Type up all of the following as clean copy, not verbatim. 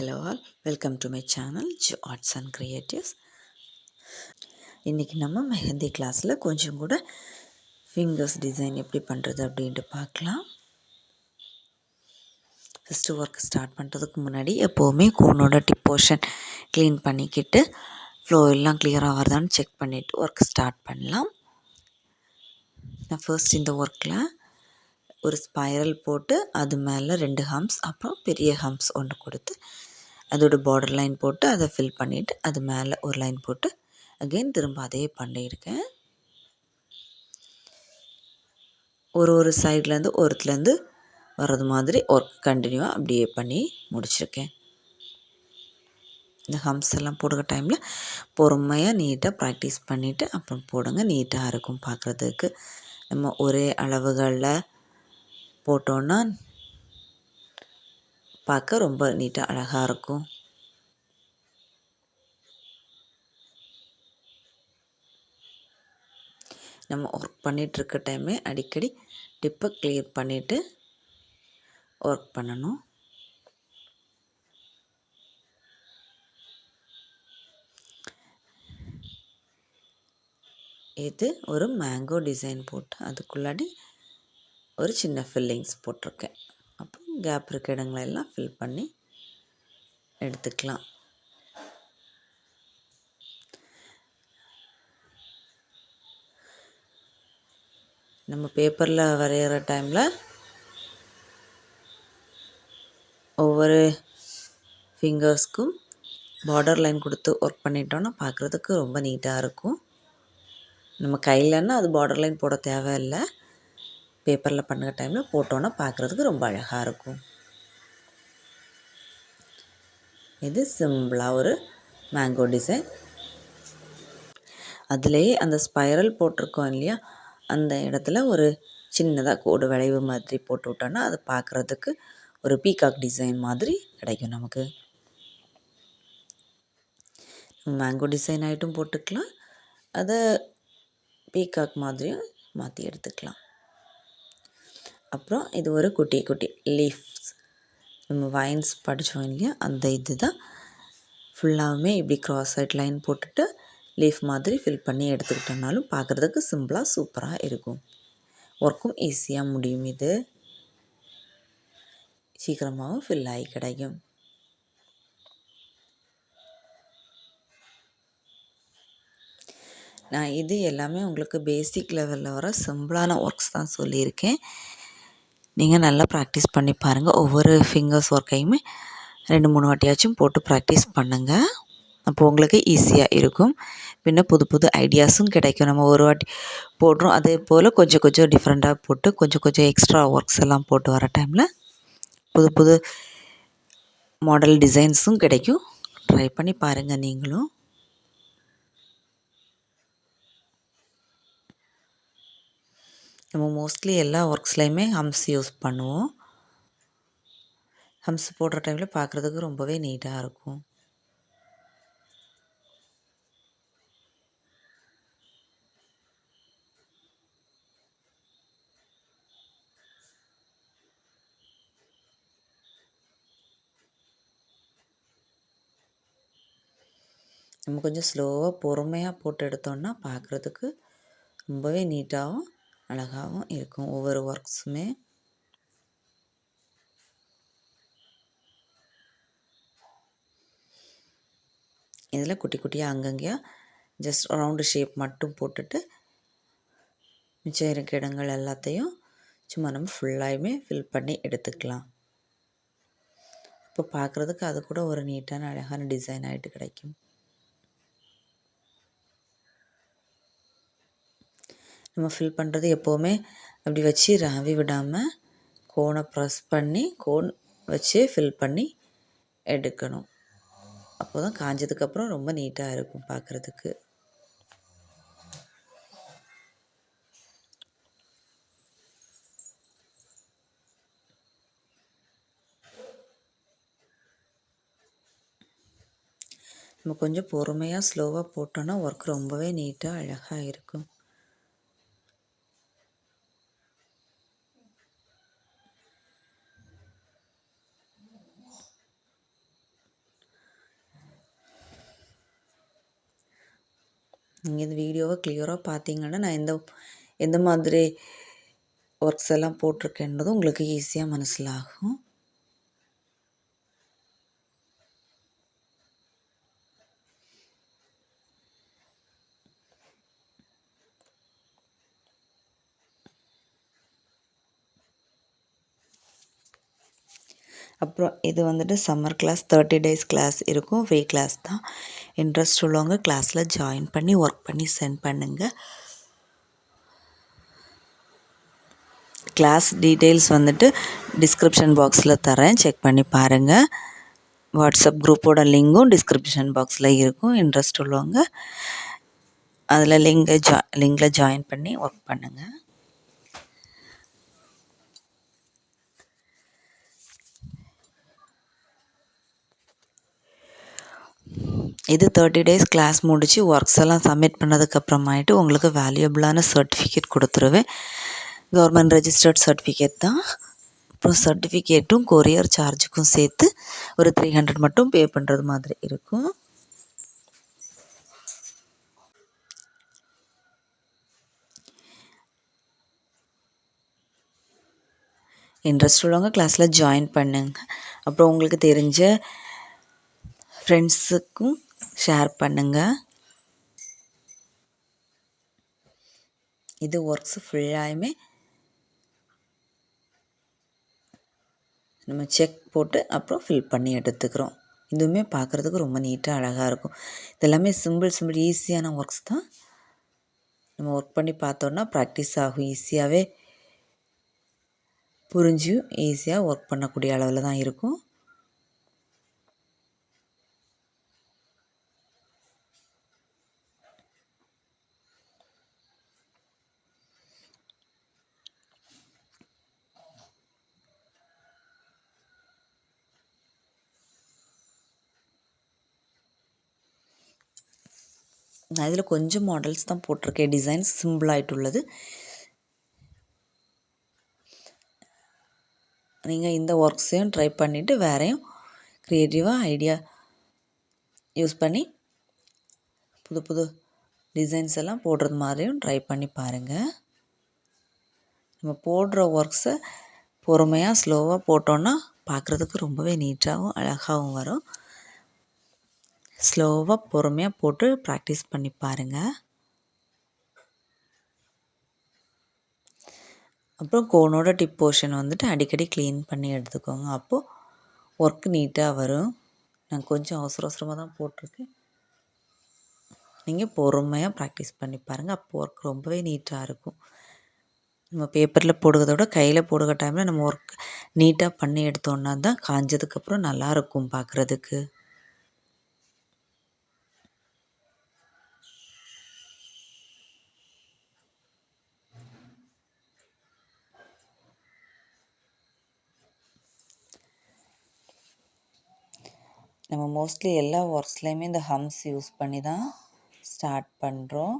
hello all, welcome to my channel Jo Arts and Creatives. இன்றைக்கி நம்ம மெஹந்தி கிளாஸில் கொஞ்சம் கூட ஃபிங்கர்ஸ் டிசைன் எப்படி பண்ணுறது அப்படின்ட்டு பார்க்கலாம். ஃபஸ்ட்டு ஒர்க் ஸ்டார்ட் பண்ணுறதுக்கு முன்னாடி எப்போவுமே கோனோட டிப் போர்ஷன் க்ளீன் பண்ணிக்கிட்டு ஃப்ளோ எல்லாம் கிளியராக வருதான்னு செக் பண்ணிவிட்டு ஒர்க் ஸ்டார்ட் பண்ணலாம். நான் ஃபர்ஸ்ட் இந்த ஒர்க்கில் ஒரு ஸ்பைரல் போட்டு அது மேலே 2 ஹம்ப்ஸ் அப்புறம் பெரிய ஹம்ப்ஸ் ஒன்று கொடுத்து அதோட பார்டர் லைன் போட்டு அதை ஃபில் பண்ணிவிட்டு அது மேலே ஒரு லைன் போட்டு அகெயின் திரும்ப அதே பண்ணியிருக்கேன். ஒரு சைட்லேருந்து ஒருத்துலேருந்து வர்றது மாதிரி ஒர்க் கண்டினியூவாக அப்படியே பண்ணி முடிச்சிருக்கேன். இந்த ஹம்ப்ஸ் எல்லாம் போடுற டைமில் பொறுமையாக நீட்டாக ப்ராக்டிஸ் பண்ணிவிட்டு அப்புறம் போடுங்க, நீட்டாக இருக்கும் பார்க்குறதுக்கு. நம்ம ஒரே அளவுகளில் போட்டோன்னா பார்க்க ரொம்ப நீட்டாக அழகாக இருக்கும். நம்ம ஒர்க் பண்ணிகிட்ருக்க டைமே அடிக்கடி டிப்பை கிளியர் பண்ணிவிட்டு ஒர்க் பண்ணணும். இது ஒரு மேங்கோ டிசைன் போட்டு அதுக்குள்ளாடி ஒரு சின்ன ஃபில்லிங்ஸ் போட்டிருக்கேன். அப்புறம் கேப் இருக்க இடங்களெல்லாம் ஃபில் பண்ணி எடுத்துக்கலாம். நம்ம பேப்பரில் வரைகிற டைமில் ஒவ்வொரு ஃபிங்கர்ஸ்க்கும் பார்டர் லைன் கொடுத்து ஒர்க் பண்ணிட்டோன்னா பார்க்குறதுக்கு ரொம்ப நீட்டாக இருக்கும். நம்ம கையிலன்னா அது பார்டர் லைன் போட தேவையில்லை, பேப்பரில் பண்ணுற டைமில் போட்டோன்னா பார்க்குறதுக்கு ரொம்ப அழகாக இருக்கும். இது சிம்பிளாக ஒரு மேங்கோ டிசைன். அதுலேயே அந்த ஸ்பைரல் போட்டிருக்கோம் இல்லையா, அந்த இடத்துல ஒரு சின்னதாக கோடு வளைவு மாதிரி போட்டு விட்டோன்னா அது பார்க்குறதுக்கு ஒரு பீகாக் டிசைன் மாதிரி கிடைக்கும் நமக்கு. மேங்கோ டிசைன் ஆகிட்டும் போட்டுக்கலாம், அதை பீகாக் மாதிரியும் மாற்றி எடுத்துக்கலாம். அப்புறம் இது ஒரு குட்டி குட்டி லீஃப்ஸ், நம்ம வைன்ஸ் படித்தோம் இல்லையா, அந்த இது தான் ஃபுல்லாகவுமே இப்படி க்ராஸ் சைட் லைன் போட்டுட்டு லீஃப் மாதிரி ஃபில் பண்ணி எடுத்துக்கிட்டோம்னாலும் பார்க்குறதுக்கு சிம்பிளாக சூப்பராக இருக்கும். ஒர்க்கும் ஈஸியாக முடியும். இது சீக்கிரமாகவும் ஃபில் ஆகி கிடைக்கும். நான் இது எல்லாமே உங்களுக்கு பேசிக் லெவலில் வர சிம்பிளான ஒர்க்ஸ் தான் சொல்லியிருக்கேன். நீங்கள் நல்லா ப்ராக்டிஸ் பண்ணி பாருங்கள். ஒவ்வொரு ஃபிங்கர்ஸ் ஒர்க்கையுமே 2-3 வாட்டியாச்சும் போட்டு ப்ராக்டிஸ் பண்ணுங்கள். அப்போ உங்களுக்கு ஈஸியாக இருக்கும். பின்ன புது புது ஐடியாஸும் கிடைக்கும். நம்ம ஒரு வாட்டி போடுறோம், அதே போல் கொஞ்சம் கொஞ்சம் டிஃப்ரெண்ட்டாக போட்டு கொஞ்சம் கொஞ்சம் எக்ஸ்ட்ரா ஒர்க்ஸ் எல்லாம் போட்டு வர டைமில் புது புது மாடல் டிசைன்ஸும் கிடைக்கும். ட்ரை பண்ணி பாருங்கள் நீங்களும். நம்ம மோஸ்ட்லி எல்லா ஒர்க்ஸ்லையுமே ஹம்ஸ் யூஸ் பண்ணுவோம். ஹம்ஸ் போடுற டைமில் பார்க்குறதுக்கு ரொம்பவே நீட்டாக இருக்கும். நம்ம கொஞ்சம் ஸ்லோவாக பொறுமையாக போட்டு எடுத்தோன்னா பார்க்குறதுக்கு ரொம்பவே நீட்டாகவும் அழகாகவும் இருக்கும் ஒவ்வொரு ஒர்க்ஸுமே. இதில் குட்டி குட்டியாக அங்கங்கேயா ஜஸ்ட் ரவுண்டு ஷேப் மட்டும் போட்டுட்டு மிச்சம் இருக்க இடங்கள் எல்லாத்தையும் சும்மா நம்ம ஃபுல்லாயுமே ஃபில் பண்ணி எடுத்துக்கலாம். இப்போ பார்க்குறதுக்கு அது கூட ஒரு நீட்டான அழகான டிசைன் ஆகிட்டு கிடைக்கும். நம்ம ஃபில் பண்ணுறது எப்போவுமே அப்படி வச்சு ராவி விடாமல் கோனை ப்ரெஸ் பண்ணி கோன் வச்சு ஃபில் பண்ணி எடுக்கணும். அப்போ தான் காஞ்சதுக்கப்புறம் ரொம்ப நீட்டாக இருக்கும் பார்க்குறதுக்கு. நம்ம கொஞ்சம் பொறுமையாக ஸ்லோவாக போட்டோன்னா ஒர்க் ரொம்பவே நீட்டாக அழகாக இருக்கும். நீங்கள் இந்த வீடியோவை கிளியராக பார்த்தீங்கன்னா நான் எந்த மாதிரி ஒர்க்ஸ் எல்லாம் போட்டிருக்கேன்றதும் உங்களுக்கு ஈஸியாக மனசிலாகும். அப்புறம் இது வந்துட்டு சம்மர் கிளாஸ் 30 டேஸ் கிளாஸ் இருக்கும். ஃப்ரீ கிளாஸ் தான். இன்ட்ரெஸ்ட் உள்ளவங்க கிளாஸில் ஜாயின் பண்ணி ஒர்க் பண்ணி சென்ட் பண்ணுங்கள். கிளாஸ் டீட்டெயில்ஸ் வந்துட்டு டிஸ்கிரிப்ஷன் பாக்ஸில் தரேன், செக் பண்ணி பாருங்கள். வாட்ஸ்அப் குரூப்போட லிங்க்கும் டிஸ்கிரிப்ஷன் பாக்ஸில் இருக்கும். இன்ட்ரெஸ்ட் உள்ளவங்க அதில் லிங்கில் ஜாயின் பண்ணி ஒர்க் பண்ணுங்கள். இது 30 டேஸ் கிளாஸ் முடித்து ஒர்க்ஸ் எல்லாம் சப்மிட் பண்ணதுக்கப்புறமாயிட்டு உங்களுக்கு வேல்யூபிளான சர்டிஃபிகேட் கொடுத்துருவேன். கவர்மெண்ட் ரெஜிஸ்டர்ட் சர்டிஃபிகேட் தான். அப்புறம் சர்டிஃபிகேட்டும் கொரியர் சார்ஜுக்கும் சேர்த்து ஒரு 300 மட்டும் பே பண்ணுறது மாதிரி இருக்கும். இன்ட்ரெஸ்ட் உள்ளவங்க கிளாஸில் ஜாயின் பண்ணுங்க. அப்புறம் உங்களுக்கு தெரிஞ்ச ஃப்ரெண்ட்ஸுக்கும் ஷேர் பண்ணுங்கள். இது ஒர்க்ஸ் ஃபுல்லாயுமே நம்ம செக் போட்டு அப்புறம் ஃபில் பண்ணி எடுத்துக்கிறோம். இதுவுமே பார்க்குறதுக்கு ரொம்ப நீட்டாக அழகாக இருக்கும். இதெல்லாமே சிம்பிள் ஈஸியான ஒர்க்ஸ் தான். நம்ம ஒர்க் பண்ணி பார்த்தோன்னா ப்ராக்டிஸ் ஆகும். ஈஸியாகவே புரிஞ்சு ஈஸியாக ஒர்க் பண்ணக்கூடிய அளவில் தான் இருக்கும். நான் இதில் கொஞ்சம் மாடல்ஸ் தான் போட்டிருக்கேன். டிசைன்ஸ் சிம்பிளாகிட்டுள்ளது. நீங்கள் இந்த ஒர்க்ஸையும் ட்ரை பண்ணிவிட்டு வேறையும் க்ரியேட்டிவாக ஐடியா யூஸ் பண்ணி புது டிசைன்ஸ் எல்லாம் போடுறது மாதிரியும் ட்ரை பண்ணி பாருங்கள். நம்ம போடுற ஒர்க்ஸை பொறுமையாக ஸ்லோவாக போட்டோன்னா பார்க்குறதுக்கு ரொம்பவே நீட்டாகவும் அழகாகவும் வரும். ஸ்லோவாக பொறுமையாக போட்டு ப்ராக்டிஸ் பண்ணி பாருங்கள். அப்புறம் கோனோட டிப் போர்ஷன் வந்துட்டு அடிக்கடி க்ளீன் பண்ணி எடுத்துக்கோங்க. அப்போது ஒர்க் நீட்டாக வரும். நான் கொஞ்சம் அவசரமாக தான் போட்டிருக்கேன். நீங்கள் பொறுமையாக ப்ராக்டிஸ் பண்ணி பாருங்கள். அப்போ ஒர்க் ரொம்பவே நீட்டாக இருக்கும். நம்ம பேப்பரில் போடுறத விட கையில் போடுகிற டைமில் நம்ம ஒர்க் நீட்டாக பண்ணி எடுத்தோன்னா தான் காஞ்சதுக்கப்புறம் நல்லாயிருக்கும் பார்க்குறதுக்கு. நம்ம மோஸ்ட்லி எல்லா ஒர்க்ஸ்லேயுமே இந்த ஹம்ஸ் யூஸ் பண்ணி தான் ஸ்டார்ட் பண்ணுறோம்.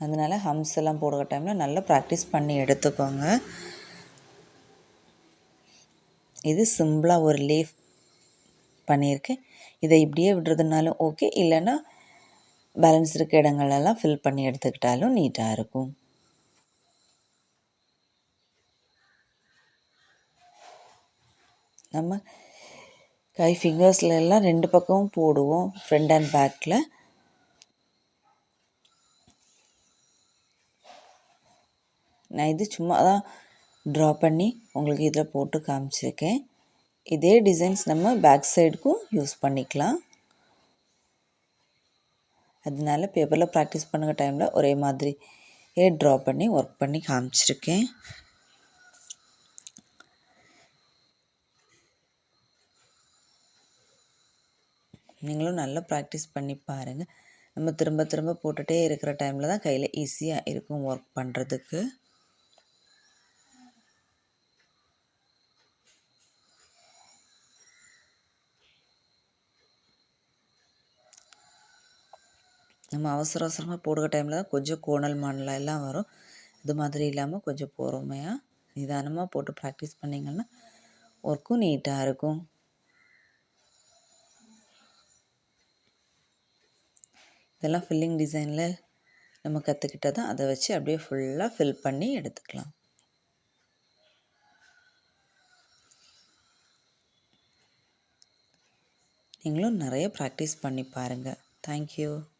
அதனால் ஹம்ஸ் எல்லாம் போடுற டைமில் நல்லா ப்ராக்டிஸ் பண்ணி எடுத்துக்கோங்க. இது சிம்பிளாக ஒரு லீஃப் பண்ணியிருக்கேன். இதை இப்படியே விடுறதுனாலும் ஓகே, இல்லைன்னா பேலன்ஸ் இருக்க இடங்களெல்லாம் ஃபில் பண்ணி எடுத்துக்கிட்டாலும் நீட்டாக இருக்கும். நம்ம கை ஃபிங்கர்ஸில் எல்லாம் 2 பக்கமும் போடுவோம், ஃப்ரண்ட் அண்ட் பேக்கில். நான் இது சும்மா தான் ட்ரா பண்ணி உங்களுக்கு இதில் போட்டு காமிச்சிருக்கேன். இதே டிசைன்ஸ் நம்ம பேக் சைடுக்கும் யூஸ் பண்ணிக்கலாம். அதனால பேப்பரில் ப்ராக்டிஸ் பண்ணுற டைமில் ஒரே மாதிரி ட்ரா பண்ணி ஒர்க் பண்ணி காமிச்சிருக்கேன். நீங்களும் நல்லா ப்ராக்டிஸ் பண்ணி பாருங்கள். நம்ம திரும்ப திரும்ப போட்டுகிட்டே இருக்கிற டைமில் தான் கையில் ஈஸியாக இருக்கும் ஒர்க் பண்ணுறதுக்கு. நம்ம அவசரமாக போடுற டைமில் தான் கொஞ்சம் கோணல் மானலாம் எல்லாம் வரும். இது மாதிரி இல்லாமல் கொஞ்சம் பொறுமையாக நிதானமாக போட்டு ப்ராக்டிஸ் பண்ணிங்கன்னா ஒர்க்கும் நீட்டாக இருக்கும். இதெல்லாம் ஃபில்லிங் டிசைனில் நம்ம கற்றுக்கிட்டதை அதை வச்சு அப்படியே ஃபுல்லாக ஃபில் பண்ணி எடுத்துக்கலாம். நீங்களும் நிறைய ப்ராக்டிஸ் பண்ணி பாருங்கள். தேங்க்யூ.